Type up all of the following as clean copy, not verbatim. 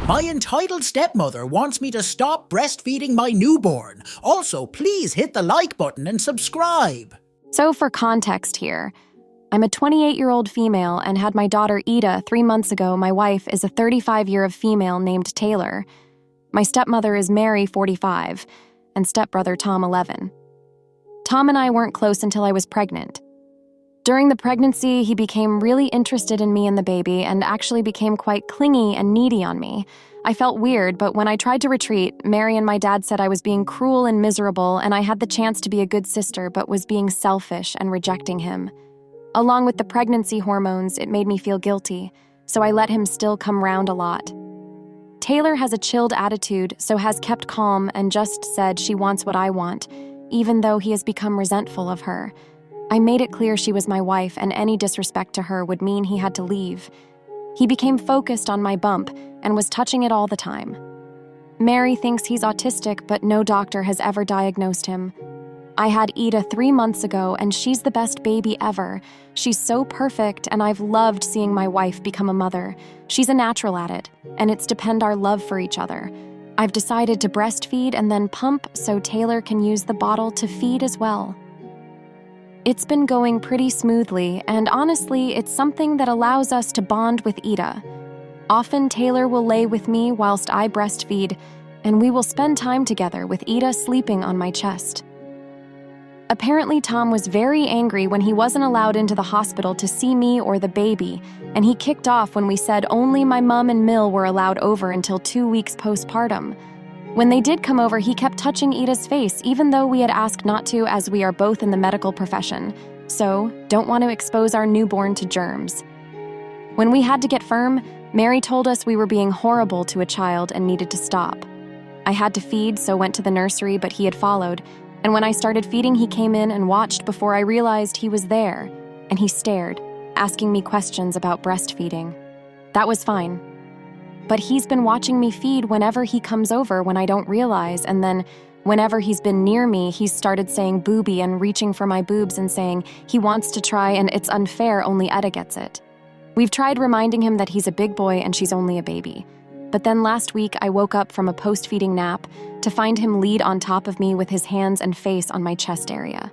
My entitled stepmother wants me to stop breastfeeding my newborn. Also, please hit the like button and subscribe. So for context here, I'm a 28-year-old female and had my daughter Ida 3 months ago. My wife is a 35-year-old female named Taylor. My stepmother is Mary, 45, and stepbrother Tom, 11. Tom and I weren't close until I was pregnant. During the pregnancy, he became really interested in me and the baby and actually became quite clingy and needy on me. I felt weird, but when I tried to retreat, Mary and my dad said I was being cruel and miserable and I had the chance to be a good sister but was being selfish and rejecting him. Along with the pregnancy hormones, it made me feel guilty, so I let him still come round a lot. Taylor has a chilled attitude, so has kept calm and just said she wants what I want, even though he has become resentful of her. I made it clear she was my wife and any disrespect to her would mean he had to leave. He became focused on my bump and was touching it all the time. Mary thinks he's autistic, but no doctor has ever diagnosed him. I had Ida 3 months ago, and she's the best baby ever. She's so perfect, and I've loved seeing my wife become a mother. She's a natural at it, and it's depend our love for each other. I've decided to breastfeed and then pump so Taylor can use the bottle to feed as well. It's been going pretty smoothly, and honestly, it's something that allows us to bond with Ida. Often Taylor will lay with me whilst I breastfeed, and we will spend time together with Ida sleeping on my chest. Apparently, Tom was very angry when he wasn't allowed into the hospital to see me or the baby, and he kicked off when we said only my mom and Mill were allowed over until 2 weeks postpartum. When they did come over, he kept touching Ida's face, even though we had asked not to, as we are both in the medical profession, so don't want to expose our newborn to germs. When we had to get firm, Mary told us we were being horrible to a child and needed to stop. I had to feed, so went to the nursery, but he had followed. And when I started feeding, he came in and watched before I realized he was there, and he stared, asking me questions about breastfeeding. That was fine. But he's been watching me feed whenever he comes over when I don't realize, and then whenever he's been near me, he's started saying booby and reaching for my boobs and saying he wants to try and it's unfair, only Etta gets it. We've tried reminding him that he's a big boy and she's only a baby. But then last week, I woke up from a post-feeding nap to find him lead on top of me with his hands and face on my chest area.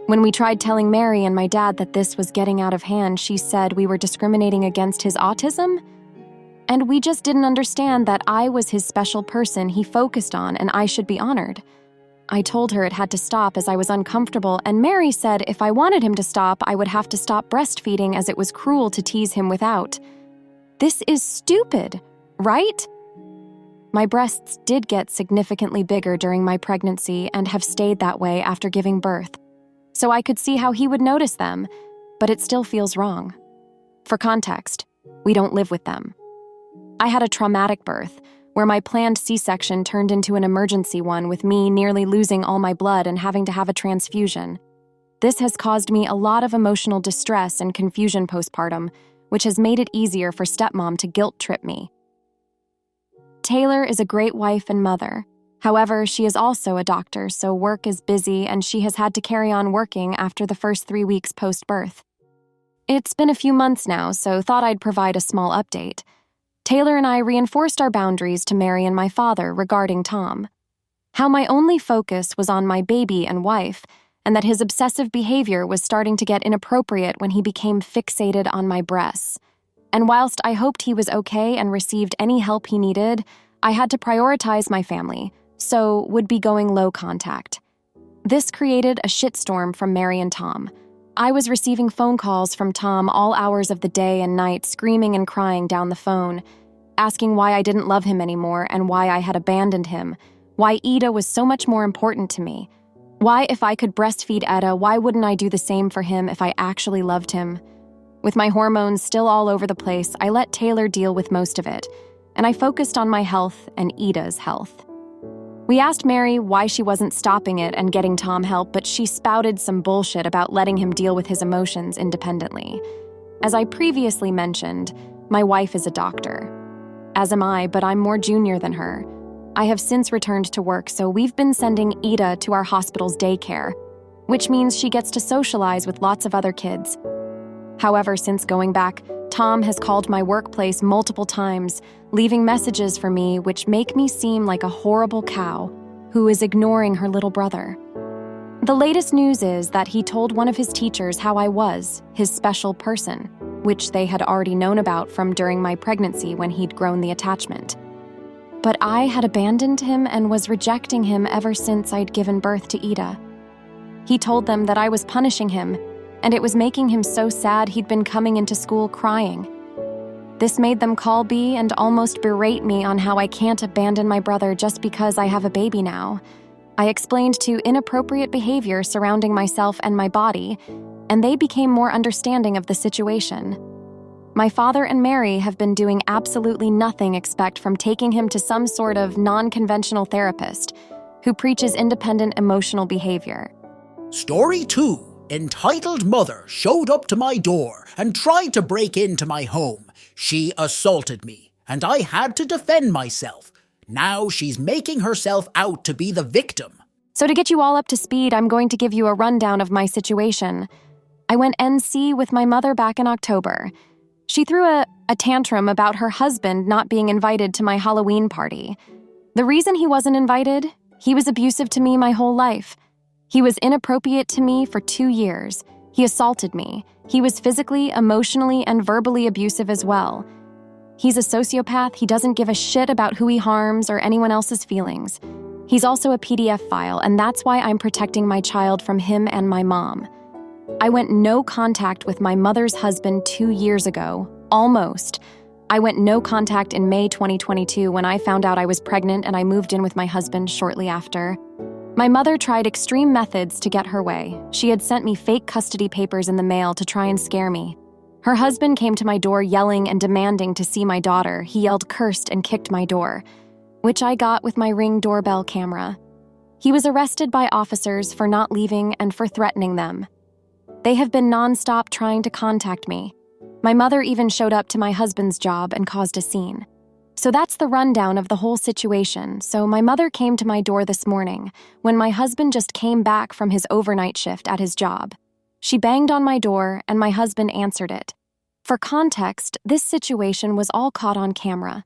When we tried telling Mary and my dad that this was getting out of hand, she said we were discriminating against his autism, and we just didn't understand that I was his special person he focused on and I should be honored. I told her it had to stop as I was uncomfortable, and Mary said if I wanted him to stop, I would have to stop breastfeeding as it was cruel to tease him without. This is stupid, right? My breasts did get significantly bigger during my pregnancy and have stayed that way after giving birth, so I could see how he would notice them, but it still feels wrong. For context, we don't live with them. I had a traumatic birth, where my planned C-section turned into an emergency one with me nearly losing all my blood and having to have a transfusion. This has caused me a lot of emotional distress and confusion postpartum, which has made it easier for stepmom to guilt trip me. Taylor is a great wife and mother. However, she is also a doctor, so work is busy and she has had to carry on working after the first 3 weeks post-birth. It's been a few months now, so thought I'd provide a small update. Taylor and I reinforced our boundaries to Mary and my father regarding Tom. How my only focus was on my baby and wife, and that his obsessive behavior was starting to get inappropriate when he became fixated on my breasts. And whilst I hoped he was okay and received any help he needed, I had to prioritize my family, so would be going low contact. This created a shitstorm from Mary and Tom. I was receiving phone calls from Tom all hours of the day and night, screaming and crying down the phone, asking why I didn't love him anymore and why I had abandoned him, why Ida was so much more important to me. Why, if I could breastfeed Etta, why wouldn't I do the same for him if I actually loved him? With my hormones still all over the place, I let Taylor deal with most of it, and I focused on my health and Ida's health. We asked Mary why she wasn't stopping it and getting Tom help, but she spouted some bullshit about letting him deal with his emotions independently. As I previously mentioned, my wife is a doctor. As am I, but I'm more junior than her. I have since returned to work, so we've been sending Ida to our hospital's daycare, which means she gets to socialize with lots of other kids. However, since going back, Tom Tom has called my workplace multiple times, leaving messages for me which make me seem like a horrible cow who is ignoring her little brother. The latest news is that he told one of his teachers how I was his special person, which they had already known about from during my pregnancy when he'd grown the attachment. But I had abandoned him and was rejecting him ever since I'd given birth to Ida. He told them that I was punishing him, and it was making him so sad he'd been coming into school crying. This made them call B and almost berate me on how I can't abandon my brother just because I have a baby now. I explained to inappropriate behavior surrounding myself and my body, and they became more understanding of the situation. My father and Mary have been doing absolutely nothing except from taking him to some sort of non-conventional therapist who preaches independent emotional behavior. Story 2. Entitled mother showed up to my door and tried to break into my home. She assaulted me, and I had to defend myself. Now she's making herself out to be the victim. So to get you all up to speed, I'm going to give you a rundown of my situation. I went NC with my mother back in October. She threw a tantrum about her husband not being invited to my Halloween party. The reason he wasn't invited? He was abusive to me my whole life. He was inappropriate to me for 2 years. He assaulted me. He was physically, emotionally, and verbally abusive as well. He's a sociopath. He doesn't give a shit about who he harms or anyone else's feelings. He's also a PDF file, and that's why I'm protecting my child from him and my mom. I went no contact with my mother's husband 2 years ago, almost. I went no contact in May 2022 when I found out I was pregnant and I moved in with my husband shortly after. My mother tried extreme methods to get her way. She had sent me fake custody papers in the mail to try and scare me. Her husband came to my door yelling and demanding to see my daughter. He yelled, cursed, and kicked my door, which I got with my Ring doorbell camera. He was arrested by officers for not leaving and for threatening them. They have been nonstop trying to contact me. My mother even showed up to my husband's job and caused a scene. So that's the rundown of the whole situation. So my mother came to my door this morning when my husband just came back from his overnight shift at his job. She banged on my door and my husband answered it. For context, this situation was all caught on camera.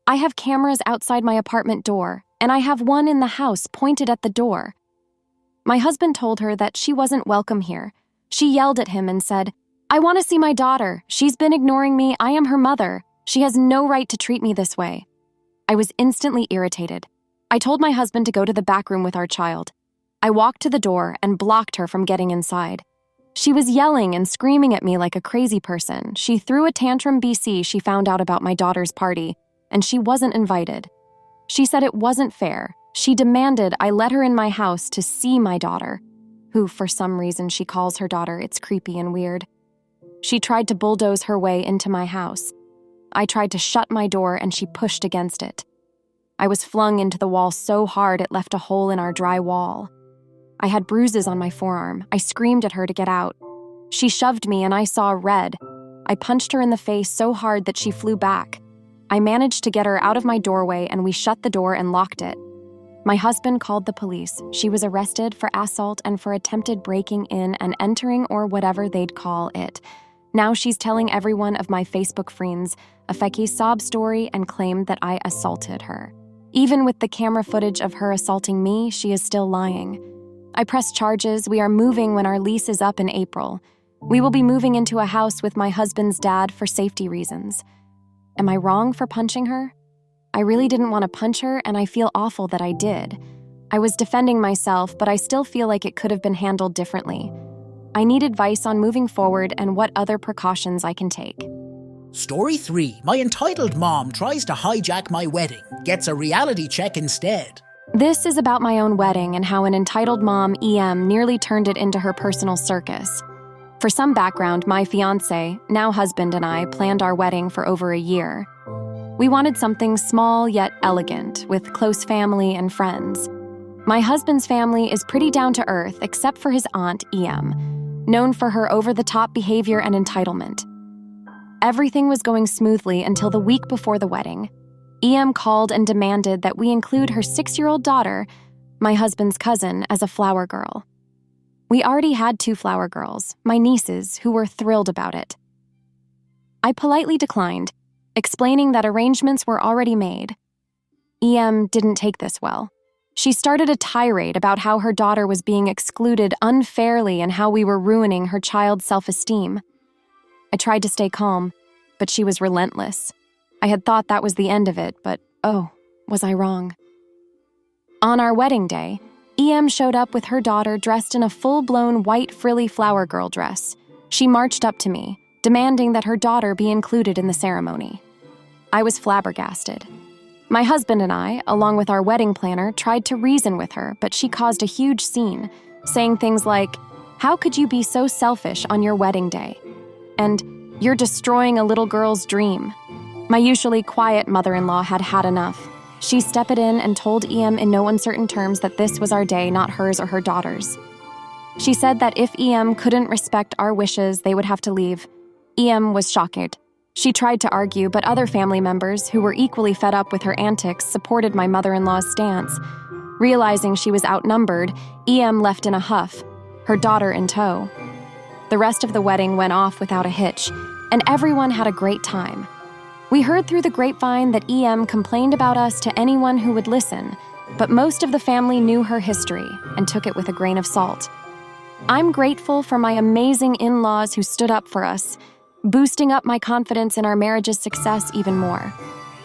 I have cameras outside my apartment door, and I have one in the house pointed at the door. My husband told her that she wasn't welcome here. She yelled at him and said, I want to see my daughter. She's been ignoring me. I am her mother. She has no right to treat me this way. I was instantly irritated. I told my husband to go to the back room with our child. I walked to the door and blocked her from getting inside. She was yelling and screaming at me like a crazy person. She threw a tantrum BC she found out about my daughter's party, and she wasn't invited. She said it wasn't fair. She demanded I let her in my house to see my daughter, who for some reason she calls her daughter. It's creepy and weird. She tried to bulldoze her way into my house. I tried to shut my door and she pushed against it. I was flung into the wall so hard it left a hole in our dry wall. I had bruises on my forearm. I screamed at her to get out. She shoved me and I saw red. I punched her in the face so hard that she flew back. I managed to get her out of my doorway and we shut the door and locked it. My husband called the police. She was arrested for assault and for attempted breaking in and entering or whatever they'd call it. Now she's telling everyone of my Facebook friends a fake sob story and claimed that I assaulted her. Even with the camera footage of her assaulting me, she is still lying. I pressed charges. We are moving when our lease is up in April. We will be moving into a house with my husband's dad for safety reasons. Am I wrong for punching her? I really didn't want to punch her, and I feel awful that I did. I was defending myself, but I still feel like it could have been handled differently. I need advice on moving forward and what other precautions I can take. Story 3. My entitled mom tries to hijack my wedding, gets a reality check instead. This is about my own wedding and how an entitled mom, EM, nearly turned it into her personal circus. For some background, my fiancé, now husband, and I planned our wedding for over a year. We wanted something small yet elegant, with close family and friends. My husband's family is pretty down to earth except for his aunt, EM, known for her over-the-top behavior and entitlement. Everything was going smoothly until the week before the wedding. EM called and demanded that we include her 6-year-old daughter, my husband's cousin, as a flower girl. We already had 2 flower girls, my nieces, who were thrilled about it. I politely declined, explaining that arrangements were already made. EM didn't take this well. She started a tirade about how her daughter was being excluded unfairly and how we were ruining her child's self-esteem. I tried to stay calm, but she was relentless. I had thought that was the end of it, but oh, was I wrong? On our wedding day, EM showed up with her daughter dressed in a full-blown white frilly flower girl dress. She marched up to me, demanding that her daughter be included in the ceremony. I was flabbergasted. My husband and I, along with our wedding planner, tried to reason with her, but she caused a huge scene, saying things like, "How could you be so selfish on your wedding day?" And, "You're destroying a little girl's dream." My usually quiet mother-in-law had had enough. She stepped in and told EM in no uncertain terms that this was our day, not hers or her daughter's. She said that if EM couldn't respect our wishes, they would have to leave. EM was shocked. She tried to argue, but other family members, who were equally fed up with her antics, supported my mother-in-law's stance. Realizing she was outnumbered, EM left in a huff, her daughter in tow. The rest of the wedding went off without a hitch, and everyone had a great time. We heard through the grapevine that EM complained about us to anyone who would listen, but most of the family knew her history and took it with a grain of salt. I'm grateful for my amazing in-laws who stood up for us, boosting up my confidence in our marriage's success even more.